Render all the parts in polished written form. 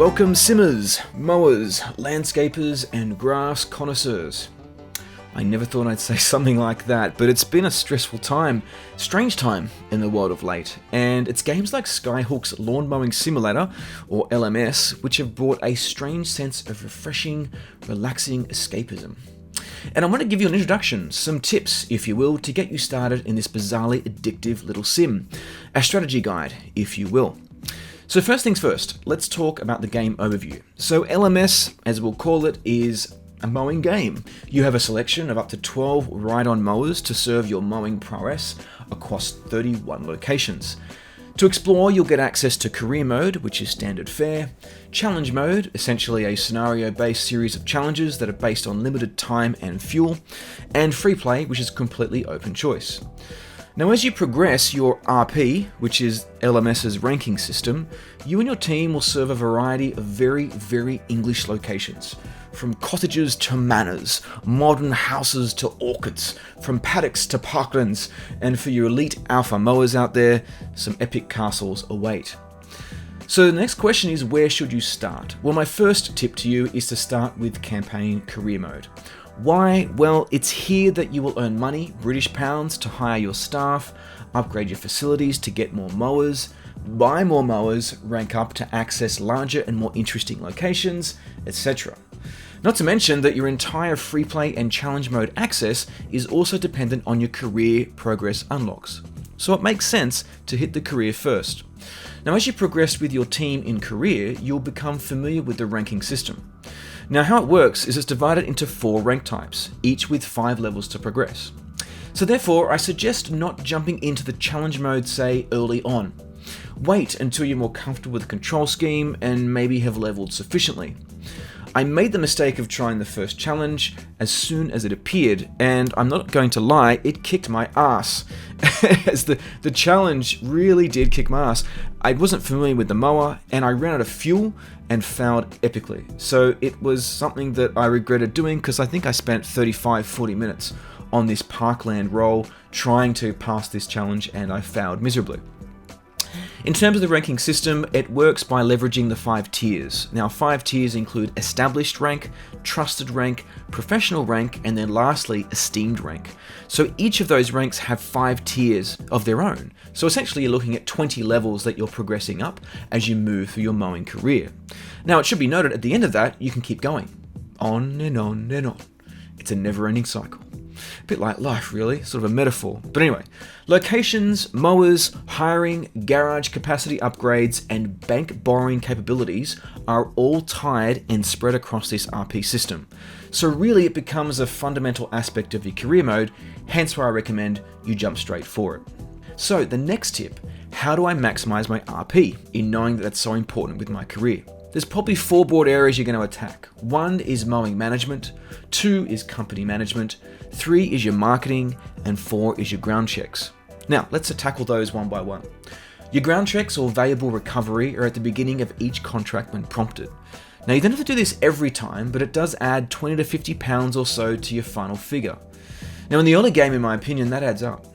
Welcome simmers, mowers, landscapers and grass connoisseurs. I never thought I'd say something like that, but it's been a stressful time, strange time in the world of late, and it's games like Skyhook's Lawn Mowing Simulator, or LMS, which have brought a strange sense of refreshing, relaxing escapism. And I want to give you an introduction, some tips, if you will, to get you started in this bizarrely addictive little sim. A strategy guide, if you will. So first things first, let's talk about the game overview. So LMS, as we'll call it, is a mowing game. You have a selection of up to 12 ride-on mowers to serve your mowing prowess across 31 locations. To explore, you'll get access to Career Mode, which is standard fare, Challenge Mode, essentially a scenario-based series of challenges that are based on limited time and fuel, and Free Play, which is completely open choice. Now, as you progress your RP, which is LMS's ranking system, you and your team will serve a variety of very English locations. From cottages to manors, modern houses to orchards, from paddocks to parklands, and for your elite alpha mowers out there, some epic castles await. So the next question is, where should you start? Well, my first tip to you is to start with Campaign Career Mode. Why? Well, it's here that you will earn money, British pounds, to hire your staff, upgrade your facilities to get more mowers, buy more mowers, rank up to access larger and more interesting locations, etc. Not to mention that your entire free play and challenge mode access is also dependent on your career progress unlocks. So it makes sense to hit the career first. Now, as you progress with your team in career, you'll become familiar with the ranking system. Now, how it works is it's divided into 4 rank types, each with 5 levels to progress. So therefore, I suggest not jumping into the challenge mode, say, early on. Wait until you're more comfortable with the control scheme and maybe have leveled sufficiently. I made the mistake of trying the first challenge as soon as it appeared, and I'm not going to lie, it kicked my ass. As the challenge really did kick my ass. I wasn't familiar with the mower, and I ran out of fuel and failed epically. So it was something that I regretted doing because I think I spent 35-40 minutes on this parkland roll trying to pass this challenge, and I failed miserably. In terms of the ranking system, it works by leveraging the 5 tiers. Now, 5 tiers include established rank, trusted rank, professional rank, and then lastly, esteemed rank. So each of those ranks have 5 tiers of their own. So essentially you're looking at 20 levels that you're progressing up as you move through your mowing career. Now, it should be noted at the end of that, you can keep going. On and on and on. It's a never-ending cycle. A bit like life, really, sort of a metaphor. But anyway, locations, mowers, hiring, garage capacity upgrades, and bank borrowing capabilities are all tied and spread across this RP system. So really it becomes a fundamental aspect of your career mode, hence why I recommend you jump straight for it. So the next tip, how do I maximize my RP in knowing that that's so important with my career? There's probably 4 broad areas you're going to attack. 1 is mowing management, 2 is company management, 3 is your marketing, and 4 is your ground checks. Now, let's tackle those one by one. Your ground checks or valuable recovery are at the beginning of each contract when prompted. Now, you don't have to do this every time, but it does add 20 to 50 pounds or so to your final figure. Now, in the early game, in my opinion, that adds up.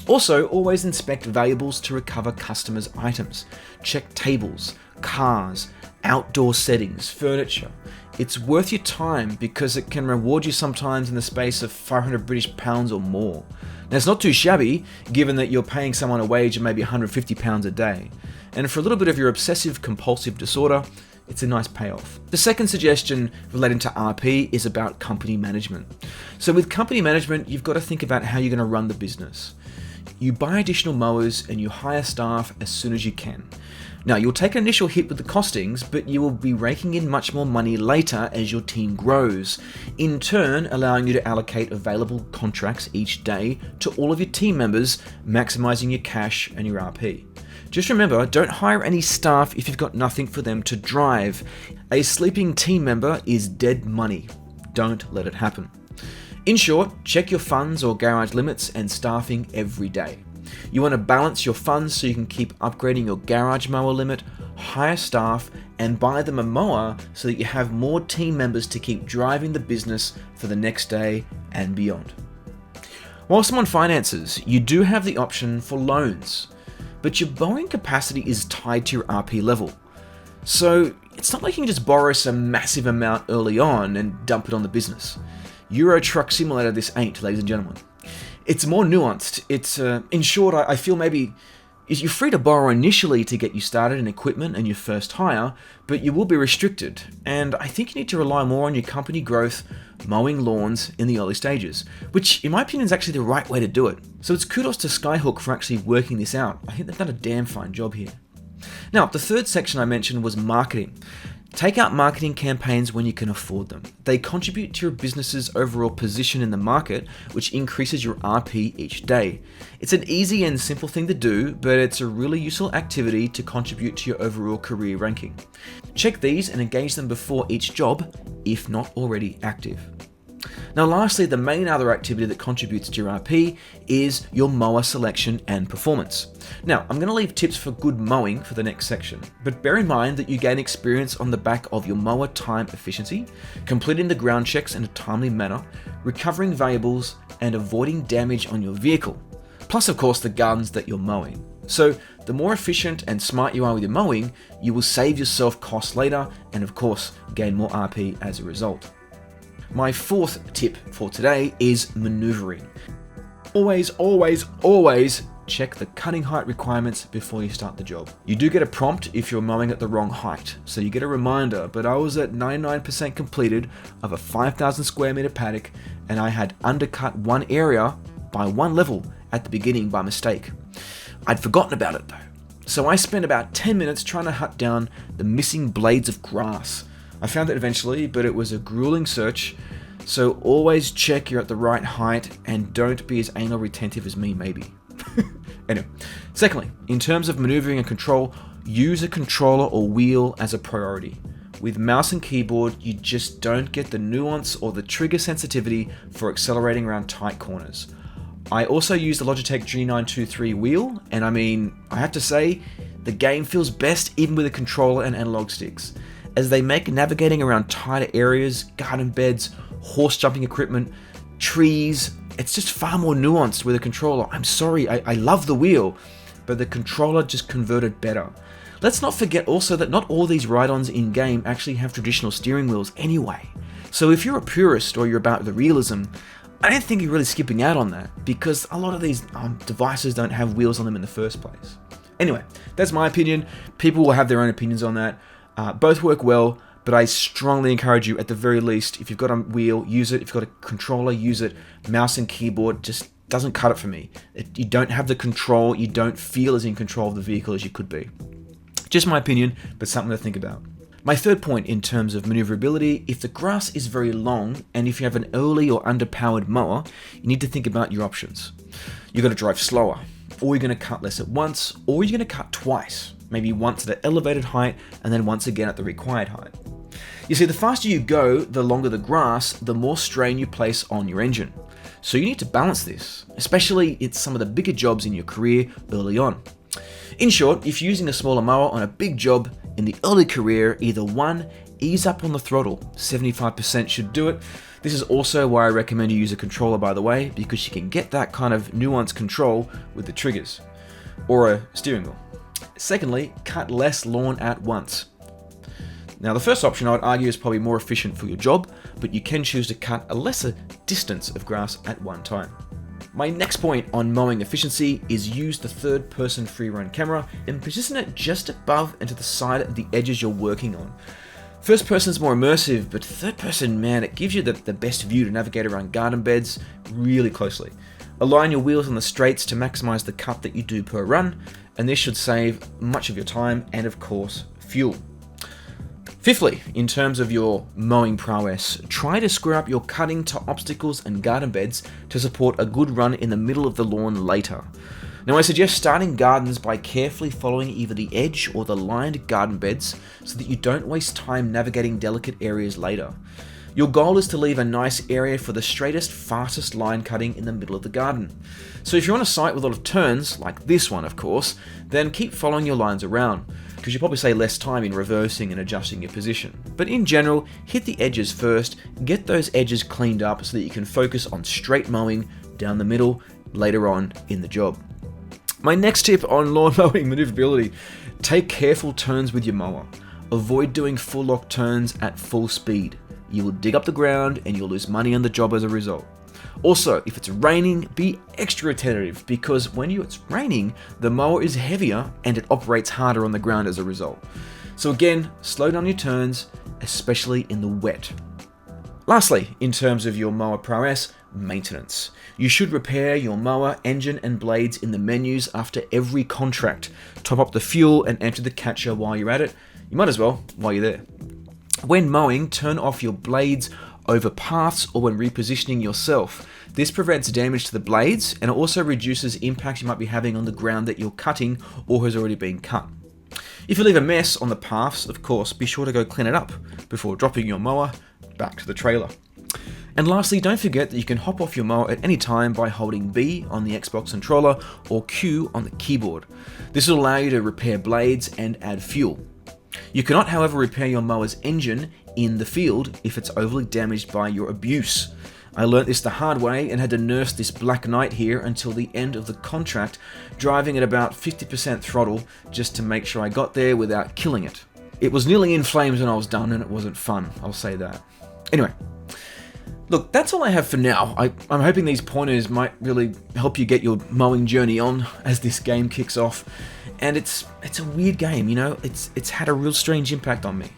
Also, always inspect valuables to recover customers' items. Check tables, cars, outdoor settings, furniture. It's worth your time because it can reward you sometimes in the space of 500 British pounds or more. Now, it's not too shabby, given that you're paying someone a wage of maybe 150 pounds a day. And for a little bit of your obsessive compulsive disorder, it's a nice payoff. The second suggestion relating to RP is about company management. So with company management, you've got to think about how you're going to run the business. You buy additional mowers and you hire staff as soon as you can. Now, you'll take an initial hit with the costings, but you will be raking in much more money later as your team grows, in turn allowing you to allocate available contracts each day to all of your team members, maximizing your cash and your RP. Just remember, don't hire any staff if you've got nothing for them to drive. A sleeping team member is dead money. Don't let it happen. In short, check your funds or garage limits and staffing every day. You want to balance your funds so you can keep upgrading your garage mower limit, hire staff, and buy them a mower so that you have more team members to keep driving the business for the next day and beyond. Whilst I'm on finances, you do have the option for loans, but your borrowing capacity is tied to your RP level. So It's not like you can just borrow some massive amount early on and dump it on the business. Euro Truck Simulator this ain't, ladies and gentlemen. It's more nuanced. It's, in short, I feel maybe you're free to borrow initially to get you started in equipment and your first hire, but you will be restricted. And I think you need to rely more on your company growth, mowing lawns in the early stages, which in my opinion is actually the right way to do it. So it's kudos to Skyhook for actually working this out. I think they've done a damn fine job here. Now, the third section I mentioned was marketing. Take out marketing campaigns when you can afford them. They contribute to your business's overall position in the market, which increases your RP each day. It's an easy and simple thing to do, but it's a really useful activity to contribute to your overall career ranking. Check these and engage them before each job, if not already active. Now lastly, the main other activity that contributes to your RP is your mower selection and performance. Now, I'm going to leave tips for good mowing for the next section, but bear in mind that you gain experience on the back of your mower time efficiency, completing the ground checks in a timely manner, recovering valuables, and avoiding damage on your vehicle, plus of course the gardens that you're mowing. So the more efficient and smart you are with your mowing, you will save yourself costs later and of course gain more RP as a result. My fourth tip for today is maneuvering. Always check the cutting height requirements before you start the job. You do get a prompt if you're mowing at the wrong height, so you get a reminder, but I was at 99% completed of a 5,000 square meter paddock and I had undercut one area by one level at the beginning by mistake. I'd forgotten about it though, so I spent about 10 minutes trying to hunt down the missing blades of grass. I found it eventually, but it was a grueling search, so always check you're at the right height and don't be as anal retentive as me maybe. Anyway, secondly, in terms of maneuvering and control, use a controller or wheel as a priority. With mouse and keyboard, you just don't get the nuance or the trigger sensitivity for accelerating around tight corners. I also use the Logitech G923 wheel, and I have to say, the game feels best even with a controller and analog sticks, as they make navigating around tighter areas, garden beds, horse jumping equipment, trees, it's just far more nuanced with a controller. I'm sorry, I love the wheel, but the controller just converted better. Let's not forget also that not all these ride-ons in-game actually have traditional steering wheels anyway. So if you're a purist or you're about the realism, I don't think you're really skipping out on that, because a lot of these devices don't have wheels on them in the first place. Anyway, that's my opinion. People will have their own opinions on that. Both work well, but I strongly encourage you, at the very least, if you've got a wheel, use it. If you've got a controller, use it. Mouse and keyboard just doesn't cut it for me. You don't have the control, you don't feel as in control of the vehicle as you could be. Just my opinion, but something to think about. My third point in terms of maneuverability, if the grass is very long, and if you have an early or underpowered mower, you need to think about your options. You've got to drive slower, or you're going to cut less at once, or you're going to cut twice. Maybe once at an elevated height, and then once again at the required height. You see, the faster you go, the longer the grass, the more strain you place on your engine. So you need to balance this, especially in some of the bigger jobs in your career early on. In short, if you're using a smaller mower on a big job in the early career, either one, ease up on the throttle, 75% should do it. This is also why I recommend you use a controller, by the way, because you can get that kind of nuanced control with the triggers, or a steering wheel. Secondly, cut less lawn at once. Now, the first option I would argue is probably more efficient for your job, but you can choose to cut a lesser distance of grass at one time. My next point on mowing efficiency is use the third-person free-run camera and position it just above and to the side of the edges you're working on. First person is more immersive, but third person, man, it gives you the best view to navigate around garden beds really closely. Align your wheels on the straights to maximize the cut that you do per run, and this should save much of your time and, of course, fuel. Fifthly, in terms of your mowing prowess, try to square up your cutting to obstacles and garden beds to support a good run in the middle of the lawn later. Now, I suggest starting gardens by carefully following either the edge or the lined garden beds so that you don't waste time navigating delicate areas later. Your goal is to leave a nice area for the straightest, fastest line cutting in the middle of the garden. So if you're on a site with a lot of turns, like this one of course, then keep following your lines around, because you probably save less time in reversing and adjusting your position. But in general, hit the edges first, get those edges cleaned up so that you can focus on straight mowing down the middle later on in the job. My next tip on lawn mowing maneuverability, take careful turns with your mower. avoid doing full lock turns at full speed. You will dig up the ground and you'll lose money on the job as a result. Also, if it's raining, be extra attentive because when it's raining, the mower is heavier and it operates harder on the ground as a result. So again, slow down your turns, especially in the wet. Lastly, in terms of your mower prowess, maintenance. You should repair your mower, engine and blades in the menus after every contract. Top up the fuel and empty the catcher while you're at it. You might as well while you're there. When mowing, turn off your blades over paths or when repositioning yourself. This prevents damage to the blades and it also reduces impact you might be having on the ground that you're cutting or has already been cut. If you leave a mess on the paths, of course, be sure to go clean it up before dropping your mower back to the trailer. And lastly, don't forget that you can hop off your mower at any time by holding B on the Xbox controller or Q on the keyboard. This will allow you to repair blades and add fuel. You cannot, however, repair your mower's engine in the field if it's overly damaged by your abuse. I learnt this the hard way and had to nurse this Black Knight here until the end of the contract, driving at about 50% throttle just to make sure I got there without killing it. It was nearly in flames when I was done and it wasn't fun, I'll say that. Anyway, look, that's all I have for now. I'm hoping these pointers might really help you get your mowing journey on as this game kicks off. And it's a weird game, you know, it's had a real strange impact on me.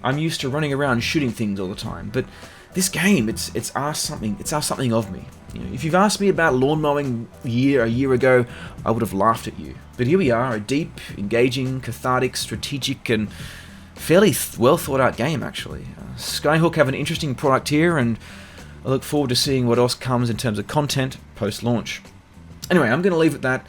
I'm used to running around shooting things all the time, but this game, it's asked something of me. You know, if you've asked me about lawn mowing a year ago, I would have laughed at you. But here we are, a deep, engaging, cathartic, strategic, and fairly well thought out game actually. Skyhook have an interesting product here, and I look forward to seeing what else comes in terms of content post-launch. Anyway, I'm going to leave it at that.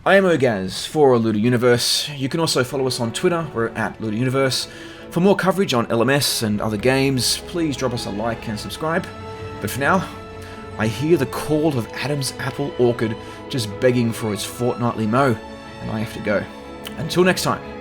I am Ogaz for Ludo Universe. You can also follow us on Twitter, we're at Ludo Universe. For more coverage on LMS and other games, please drop us a like and subscribe. But for now, I hear the call of Adam's apple orchard just begging for its fortnightly mow, and I have to go. Until next time.